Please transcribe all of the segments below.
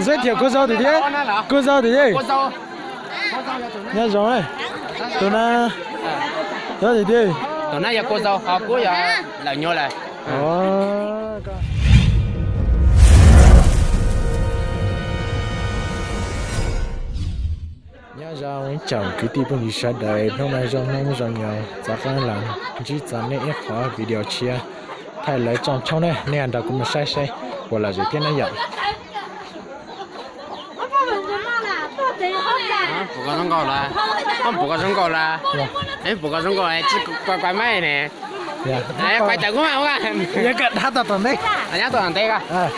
giới thiệu cô dâu thì thế. Cô dâu thì thế. Nhớ rồi. Tụi nó thì thế. Tụi nó giờ cô dâu họ cũng giờ là nhau lại. Nhớ ra ông chồng cứ đi bên đi sát đời, hôm nay trong năm rồi nhau, chắc chắn là chỉ dẫn này ít khó video chia, thay lấy trong này, nên anh đã cũng sai, hoặc là gì thế này vậy. Bố có rong là, không bố có rong là, ấy bố có rong này chỉ quay máy này, đấy quay chạy cũng không à, nhớ cái hát tập tuần đấy, nhớ tuần tây cả.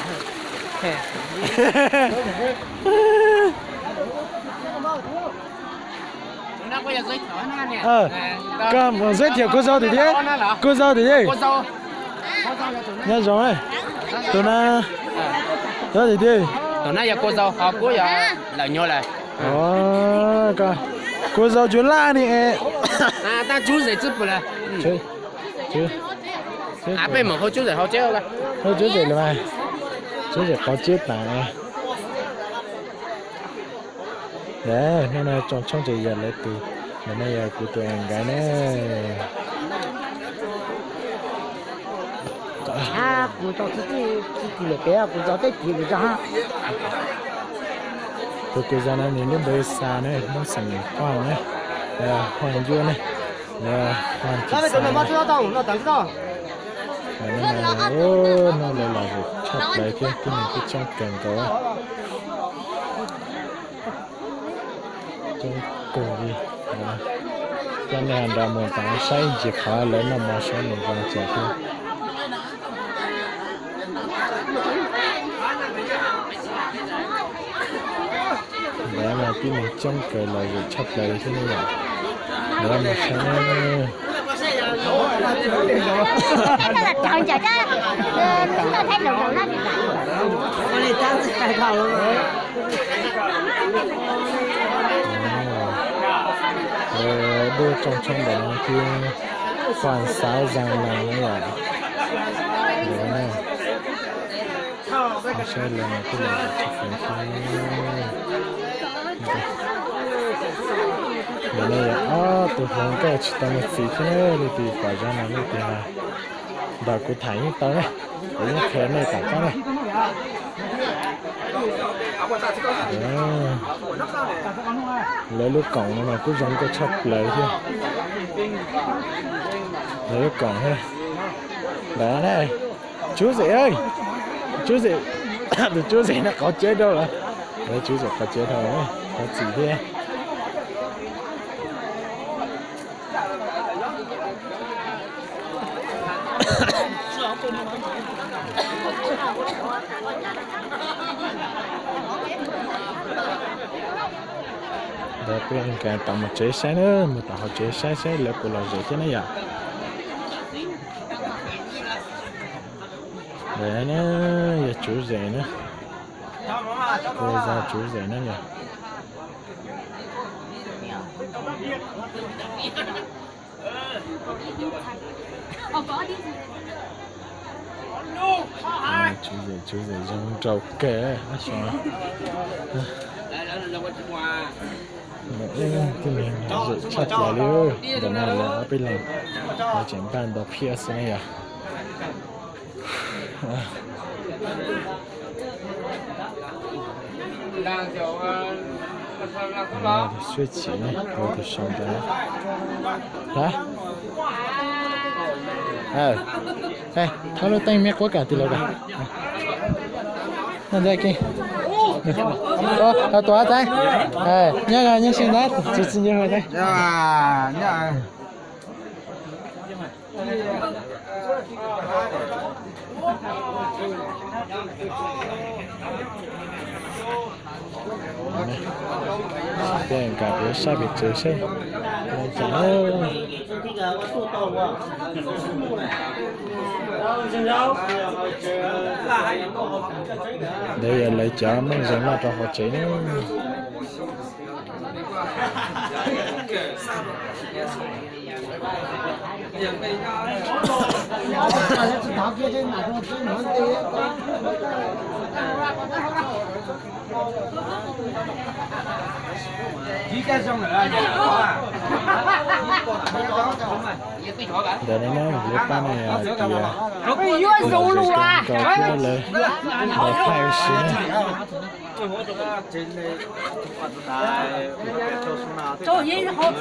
Giới thiệu cô dâu thì thế. Cô dâu thì thế. Nhớ rồi. Tụi nó thì thế. Tụi nó giờ cô dâu họ cũng giờ là nhau lại. Cô dâu chú la nè. Ta chú rể chứ bữa là. Chú. Bên mà chú rể họ chết rồi. Chú rể là mà. Chú rể có chết này. Đấy, nó là trong trời giờ lấy từ. Mà này là của tụi em gái nè. Của cháu chỉ là cái của cháu cái gì vậy cha? Cô ra này nó bơi xa này, nó sành hoang này, hoang dưa này, hoang thịt xa này. Nó là việc chặt lại cái mình cứ trong cần cầu á, trong cầu đi. Cái này anh đã muốn tặng say chỉ khá lớn là mà say mình còn trẻ thôi. Đấy mà cái mình trong cái là việc chặt lại thế này là đó mà say Cái là chọn chợ chứ, chúng ta thấy được nó thì con này trang sức cài khẩu luôn. Đưa trong đó kia hoàn sáu rằng là như vậy. Đó này. Sẽ là cái này chắc phải không. Đây là từ hôm cái chỉ tao một xí thế này thì quả ra là như thế này. Và cô thấy như tao này, có những cái này cả cái này. Lấy lúc cổng mà cứ giống cái chọc lấy thôi. Lấy lúc cổng thôi. Đó này, chú rể ơi, chú rể, chú rể nó có chết đâu rồi. Đấy chú rể có chết rồi, có gì thế? Đó cái anh càng tặng một chế xe nữa, một tặng chế xe là của là gì thế này à? Đấy nữa, giờ chú rể nữa. Cô ra chú rể nữa nhỉ? Chú rể giống trâu kẻ. Cái mình dự chặt lại luôn. Đợt này là ở bên này là chẳng bàn đọc phía xe này à. Thì suy chỉ này, rồi thì xong đó. Hả? Đây, tháo lô tay mẹ quá cả từ lâu cả. Nè đây kia. Tỏa tay. Nhớ xin đấy, chỉ nhớ rồi đây. Nhớ. Cái anh cả bữa sao bị chơi xe. Đây là lấy chả mình giống là cho họ chế nữa. để nó nói một lớp này thì rủ luôn à cầu kiaเลยđể thay xí chỗ gì hốt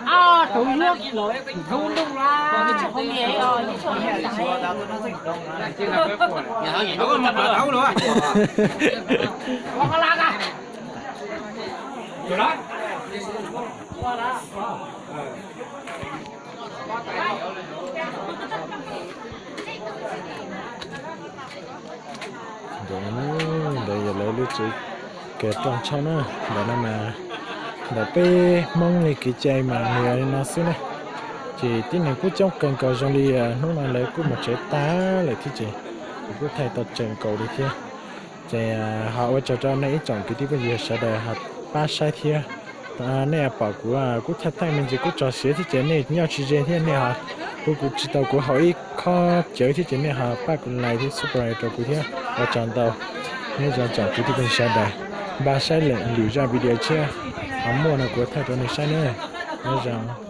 à tụi nước thu luôn là không nghe rồi như chỗ hiện tại có cái lá à để giờ lấy lúc chị kể trong trong nữa để nó mà để pe mong này cái chạy mà người nó xí này chỉ tin này cũng trong cần cầu trong đi lúc nào lấy cũng một trái tá lại thì chị cũng thay tật trận cầu đi kia chạy họ ở cho này chọn cái tí bây giờ sẽ để họ ba sai kia này bảo của cũng thay tay mình chỉ cũng cho xí thì chạy này nhau chỉ chạy thế này họ cũng chỉ tàu của họ ít khó chở thì chạy này họ ba còn lại thì super cho của thế và chọn tàu nên chọn cái tí bên sai đây ba sai lệnh lưu ra video chưa họ mua nó của thay cho này sai nữa nên rằng